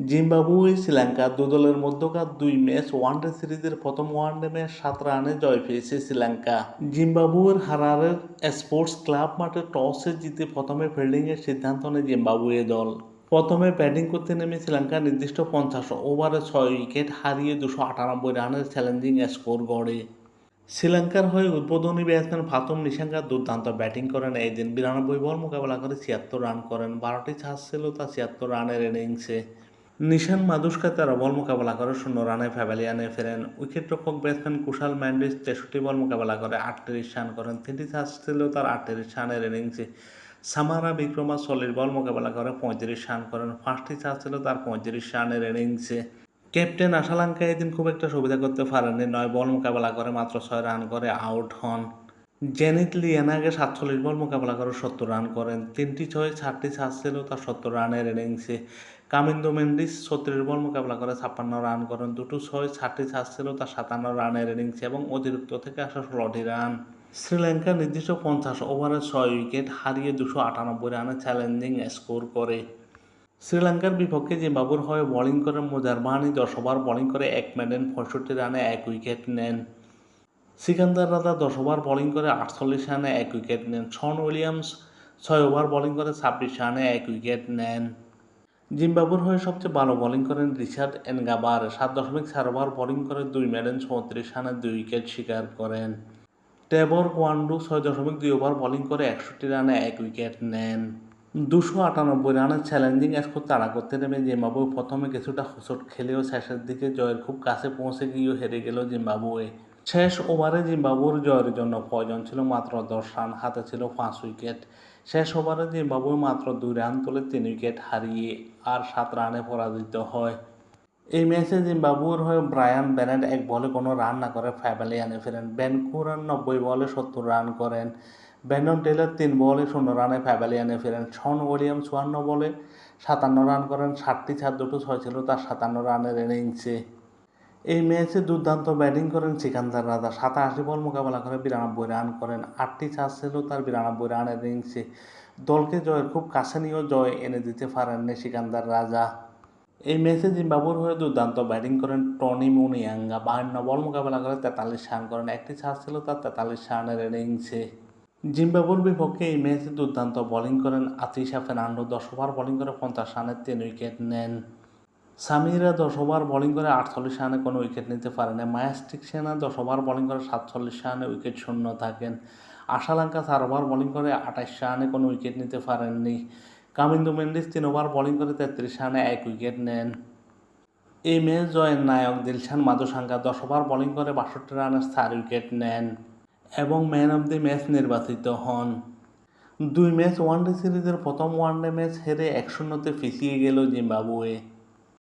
Zimbabwe Sri Lanka দলের মধ্যকার ২ match one day সিরিজের প্রথম ওয়ানডে ম্যাচ ৭ রানে জয় পেয়েছে শ্রীলঙ্কা। জিম্বাবুয়ের হারারের স্পোর্টস ক্লাব মাঠে টসে জিতে প্রথমে ফিল্ডিংয়ের সিদ্ধান্ত নেয় জিম্বাবুয়ে দল। প্রথমে ব্যাটিং করতে নেমে শ্রীলঙ্কা নির্দিষ্ট ৫০ ওভারে ৬ উইকেট হারিয়ে ২৯৮ রানের চ্যালেঞ্জিং স্কোর গড়ে। শ্রীলঙ্কার হয়ে উদ্বোধনী ব্যাটসম্যান ফাতুম নিশাঙ্কা দুর্দান্ত ব্যাটিং করেন। এই দিন ৯২ বল মোকাবেলা করে ৭৬ রান করেন। ১২টি চান্স ছিল তার ৭৬ রানের ইনিংসে। নিশান মাদুস্কা ১৩ বল মোকাবেলা করে ০ রানে প্যাভিলিয়নে ফেরেন। উইকেটরক্ষক ব্যাটসম্যান কুশাল ম্যান্ডিস ৬৩ বল মোকাবেলা করে ৩৮ রান করেন। ৩টি চান্স ছিল তার ৩৮ রানের ইনিংসে। সামারা বিক্রমা ৪০ বল মোকাবেলা করে ৩৫ রান করেন। ৫টি চান্স ছিল তার ৩৫ রানের ইনিংসে। ক্যাপ্টেন আশালাঙ্কা এদিন খুব একটা সুবিধা করতে পারেননি। ৯ বল মোকাবেলা করে মাত্র ৬ রান করে আউট হন। জেনিত লিয়ানাগে ৪৭ বল মোকাবেলা করে ৭০ রান করেন। ৩টি ছয় ৪টি চান্স ছিল তার ৭০ রানের ইনিংসে। কামিন্দো মেন্ডিস ৩৬ বল মোকাবেলা করে ৫৬ রান করেন। ২টো ছয় ৪টি চান্স ছিল তার ৫৭ রানের ইনিংসে এবং অতিরিক্ত থেকে আসা ১৬টি রান। শ্রীলঙ্কা নির্দিষ্ট ৫০ ওভারে ৬ উইকেট হারিয়ে ২৯৮ রানের চ্যালেঞ্জিং স্কোর করে। শ্রীলঙ্কার বিপক্ষে জিম্বাবুয়ের হয়ে বোলিং করেন মুজারবানি। ১০ ওভার বোলিং করে ১ মেডেন ৬৫ রানে ১ উইকেট নেন। সিকান্দার রাজা ১০ ওভার বোলিং করে ৪৮ রানে ১ উইকেট নেন। শন উইলিয়ামস ৬ ওভার বোলিং করে ২৬ রানে ১ উইকেট নেন। জিম্বাবুয়ের হয়ে সবচেয়ে ভালো বোলিং করেন রিচার্ড এনগাবার। ৭.৪ ওভার বোলিং করে ২ মেডেন ৩৪ রানে ২ উইকেট শিকার করেন। টেবর কোয়ান্ডু ৬.২ ওভার বোলিং করে ৬১ রানে ১ উইকেট নেন। ২৯৮ রানের চ্যালেঞ্জিং স্কোর তাড়া করতে নেমে জিম্বাবুয়ে প্রথমে কিছুটা হোঁচট খেলেও শেষের দিকে জয়ের খুব কাছে পৌঁছে গিয়েও হেরে গেল জিম্বাবুয়ে। শেষ ওভারে জিম্বাবুয়ের জয়ের জন্য প্রয়োজন ছিল মাত্র ১০ রান, হাতে ছিল ৫ উইকেট। শেষ ওভারে জিম্বাবুয়ে মাত্র ২ রান তোলে ৩ উইকেট হারিয়ে আর ৭ রানে পরাজিত হয়। এই ম্যাচে জিম্বাবুয়ের হয়ে ব্রায়ান বেনেট ১ বলে কোনো রান না করে প্যাভিলিয়নে ফেরেন। বেন কুরান ৯০ বলে ৭০ রান করেন। ব্যান্ডন টেলর ৩ বলে ০ রানে প্যাভিলিয়নে ফেরেন। শন উইলিয়ামস ৫৪ বলে ৫৭ রান করেন। ৬০টি চার ২টো ছয় ছিল তার ৫৭ রানের ইনিংসে। এই ম্যাচে দুর্দান্ত ব্যাটিং করেন সিকান্দার রাজা। ৮৭ বল মোকাবেলা করে ৯২ রান করেন। ৮টি চান্স ছিল তার ৯২ রানের ইনিংসে। দলকে জয়ের খুব কাছে নিয়েও জয় এনে দিতে পারেননি সিকান্দার রাজা। এই ম্যাচে জিম্বাবুয়ের হয়ে দুর্দান্ত ব্যাটিং করেন টনি মুনিয়াঙ্গা। ৫২ বল মোকাবেলা করে ৪৩ রান করেন। একটি চান্স ছিল তার ৪৩ রানের ইনিংসে। জিম্বাবুয়ের বিপক্ষে এই ম্যাচে দুর্দান্ত বোলিং করেন আতিশা ফের্নান্ডো। ১০ ওভার বোলিং করে ৫০ রানে ৩ উইকেট নেন। সামিরা ১০ ওভার বোলিং করে ৪৮ রানে কোনো উইকেট নিতে পারেনি। মায়াস্টিক সেনা ১০ ওভার বোলিং করে ৪৭ রানে উইকেট শূন্য থাকেন। আশালাঙ্কা ৪ ওভার বোলিং করে ২৮ রানে কোনো উইকেট নিতে পারেননি। কামিন্দো মেন্ডিস ৩ ওভার বোলিং করে ৩৩ রানে ১ উইকেট নেন। এই ম্যাচ জয়ের নায়ক দিলশান মাদুসাঙ্গা ১০ ওভার বোলিং করে ৬২ রানে ৪ উইকেট নেন এবং ম্যান অব দি ম্যাচ নির্বাচিত হন। ২ ম্যাচ ওয়ানডে সিরিজের প্রথম ওয়ানডে ম্যাচ হেরে ১-০তে পিছিয়ে গেল জিম্বাবুয়ে।